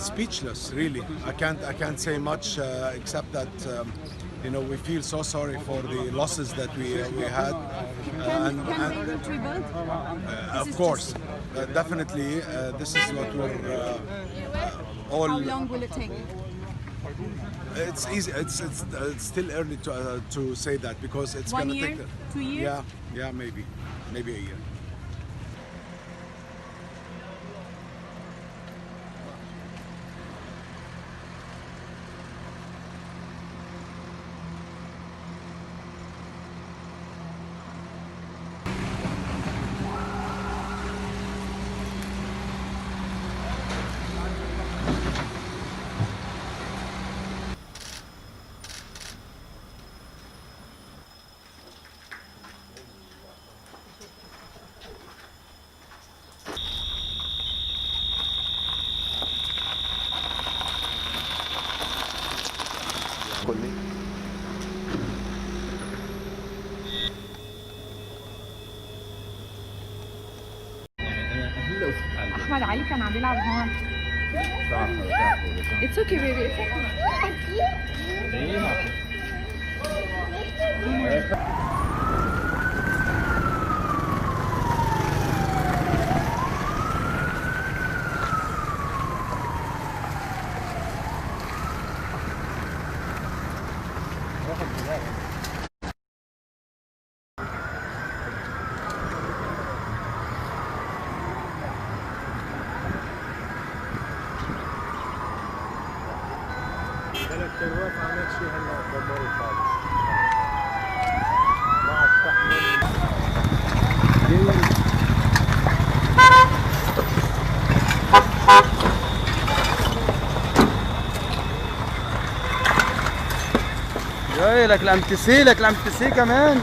speechless, really. I can't say much except that we feel so sorry for the losses that we had. Can Beirut rebuild? Of course, definitely. This is what we're all. How long will it take? It's easy. It's still early to say that because it's 1 gonna year, take. 2 years. Yeah, maybe a year. احمد علي كان عم بيلعب هون. It's okay baby. It's okay. الوقت عملت شيء هلا دمروا خالص. ما استحمل. جاي لك الام تي سي كمان.